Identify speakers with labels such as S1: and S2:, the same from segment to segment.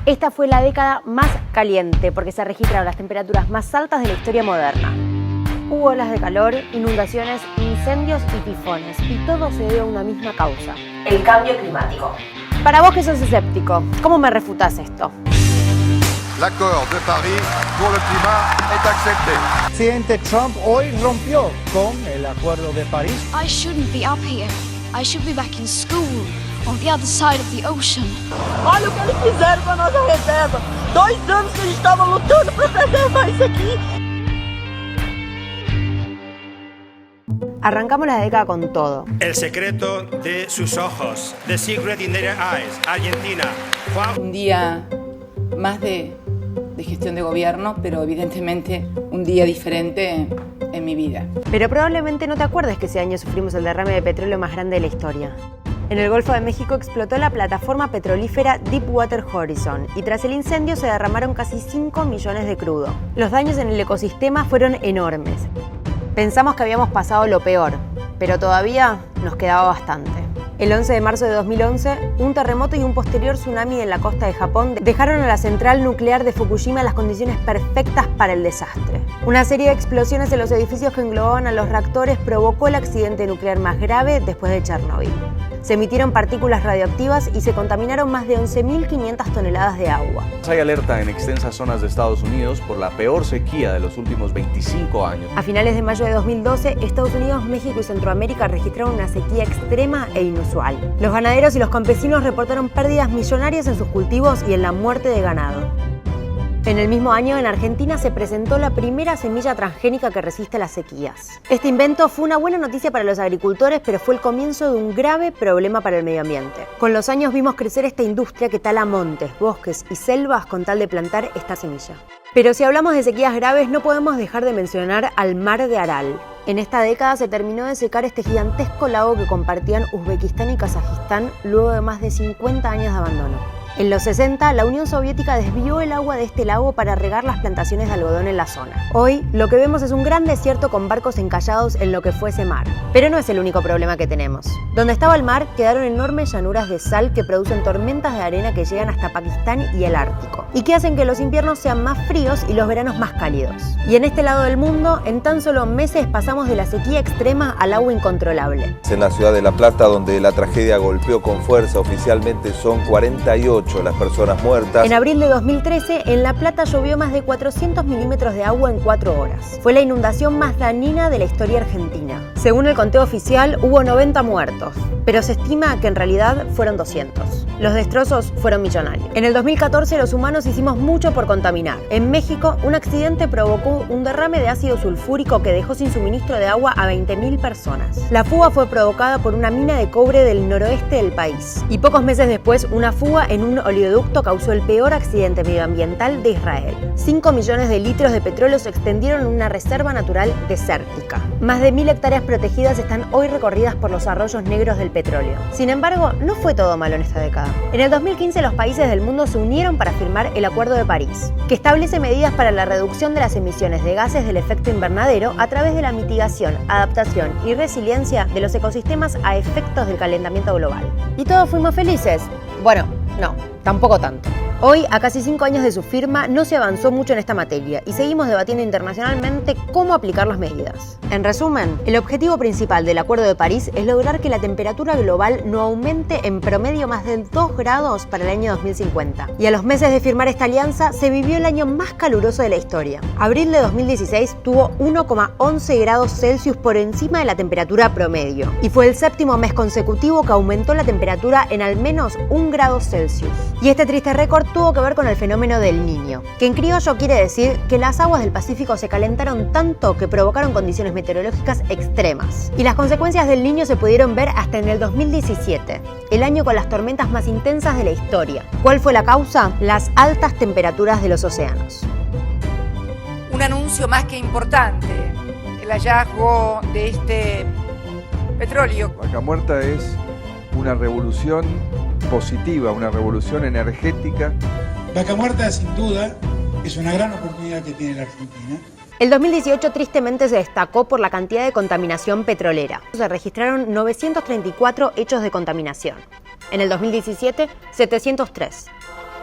S1: Esta fue la década más caliente porque se registraron las temperaturas más altas de la historia moderna. Hubo olas de calor, inundaciones, incendios y tifones, y todo se debe a una misma causa: el cambio climático. Para vos que sos escéptico, ¿cómo me refutás esto?
S2: L'accord de Paris pour le climat est accepté.
S3: El presidente Trump hoy rompió con el Acuerdo de París.
S4: I shouldn't be up here. I should be back in school, on the other side of the ocean.
S5: Olha o que eles fizeram com a nossa reserva. 2 anos que a gente estava lutando para preservar isso aqui.
S1: Arrancamos la década con todo.
S6: El secreto de sus ojos. The Secret in Their Eyes. Argentina.
S7: Un día más de gestión de gobierno, pero evidentemente un día diferente en mi vida.
S1: Pero probablemente no te acuerdes que ese año sufrimos el derrame de petróleo más grande de la historia. En el Golfo de México explotó la plataforma petrolífera Deepwater Horizon y tras el incendio se derramaron casi 5 millones de crudo. Los daños en el ecosistema fueron enormes. Pensamos que habíamos pasado lo peor, pero todavía nos quedaba bastante. El 11 de marzo de 2011, un terremoto y un posterior tsunami en la costa de Japón dejaron a la central nuclear de Fukushima las condiciones perfectas para el desastre. Una serie de explosiones en los edificios que englobaban a los reactores provocó el accidente nuclear más grave después de Chernobyl. Se emitieron partículas radioactivas y se contaminaron más de 11.500 toneladas de agua.
S8: Hay alerta en extensas zonas de Estados Unidos por la peor sequía de los últimos 25 años.
S1: A finales de mayo de 2012, Estados Unidos, México y Centroamérica registraron una sequía extrema e inusual. Los ganaderos y los campesinos reportaron pérdidas millonarias en sus cultivos y en la muerte de ganado. En el mismo año, en Argentina se presentó la primera semilla transgénica que resiste las sequías. Este invento fue una buena noticia para los agricultores, pero fue el comienzo de un grave problema para el medio ambiente. Con los años vimos crecer esta industria que tala montes, bosques y selvas con tal de plantar esta semilla. Pero si hablamos de sequías graves, no podemos dejar de mencionar al mar de Aral. En esta década se terminó de secar este gigantesco lago que compartían Uzbekistán y Kazajistán luego de más de 50 años de abandono. En los 60, la Unión Soviética desvió el agua de este lago para regar las plantaciones de algodón en la zona. Hoy, lo que vemos es un gran desierto con barcos encallados en lo que fue ese mar. Pero no es el único problema que tenemos. Donde estaba el mar, quedaron enormes llanuras de sal que producen tormentas de arena que llegan hasta Pakistán y el Ártico, y que hacen que los inviernos sean más fríos y los veranos más cálidos. Y en este lado del mundo, en tan solo meses pasamos de la sequía extrema al agua incontrolable.
S9: En la ciudad de La Plata, donde la tragedia golpeó con fuerza, oficialmente son 48 las personas muertas.
S1: En abril de 2013, en La Plata llovió más de 400 milímetros de agua en 4 horas. Fue la inundación más dañina de la historia argentina. Según el conteo oficial, hubo 90 muertos, pero se estima que en realidad fueron 200. Los destrozos fueron millonarios. En el 2014, los humanos hicimos mucho por contaminar. En México, un accidente provocó un derrame de ácido sulfúrico que dejó sin suministro de agua a 20.000 personas. La fuga fue provocada por una mina de cobre del noroeste del país. Y pocos meses después, una fuga en un oleoducto causó el peor accidente medioambiental de Israel. 5 millones de litros de petróleo se extendieron en una reserva natural desértica. Más de 1.000 hectáreas protegidas están hoy recorridas por los arroyos negros del petróleo. Sin embargo, no fue todo malo en esta década. En el 2015, los países del mundo se unieron para firmar el Acuerdo de París, que establece medidas para la reducción de las emisiones de gases del efecto invernadero a través de la mitigación, adaptación y resiliencia de los ecosistemas a efectos del calentamiento global. ¿Y todos fuimos felices? Bueno, no, tampoco tanto. Hoy, a casi 5 años de su firma, no se avanzó mucho en esta materia y seguimos debatiendo internacionalmente cómo aplicar las medidas. En resumen, el objetivo principal del Acuerdo de París es lograr que la temperatura global no aumente en promedio más de 2 grados para el año 2050. Y a los meses de firmar esta alianza, se vivió el año más caluroso de la historia. Abril de 2016 tuvo 1,11 grados Celsius por encima de la temperatura promedio. Y fue el 7º mes consecutivo que aumentó la temperatura en al menos 1 grado Celsius. Y este triste récord tuvo que ver con el fenómeno del Niño, que en criollo quiere decir que las aguas del Pacífico se calentaron tanto que provocaron condiciones meteorológicas extremas. Y las consecuencias del Niño se pudieron ver hasta en el 2017, el año con las tormentas más intensas de la historia. ¿Cuál fue la causa? Las altas temperaturas de los océanos.
S10: Un anuncio más que importante, el hallazgo de este petróleo.
S2: Vaca Muerta es una revolución positiva, una revolución energética.
S11: Vaca Muerta, sin duda, es una gran oportunidad que tiene la Argentina.
S1: El 2018 tristemente se destacó por la cantidad de contaminación petrolera. Se registraron 934 hechos de contaminación. En el 2017, 703.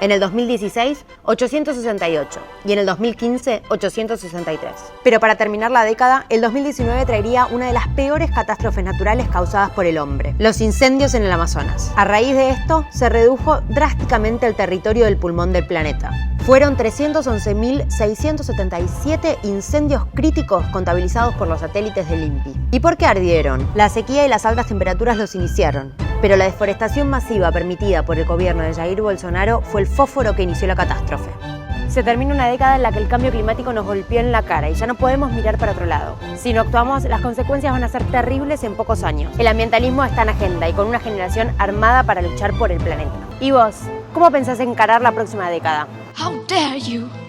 S1: En el 2016, 868 y en el 2015, 863. Pero para terminar la década, el 2019 traería una de las peores catástrofes naturales causadas por el hombre, los incendios en el Amazonas. A raíz de esto, se redujo drásticamente el territorio del pulmón del planeta. Fueron 311.677 incendios críticos contabilizados por los satélites del INPI. ¿Y por qué ardieron? La sequía y las altas temperaturas los iniciaron, pero la deforestación masiva permitida por el gobierno de Jair Bolsonaro fue el fósforo que inició la catástrofe. Se termina una década en la que el cambio climático nos golpeó en la cara y ya no podemos mirar para otro lado. Si no actuamos, las consecuencias van a ser terribles en pocos años. El ambientalismo está en agenda y con una generación armada para luchar por el planeta. ¿Y vos? ¿Cómo pensás encarar la próxima década?
S4: How dare you!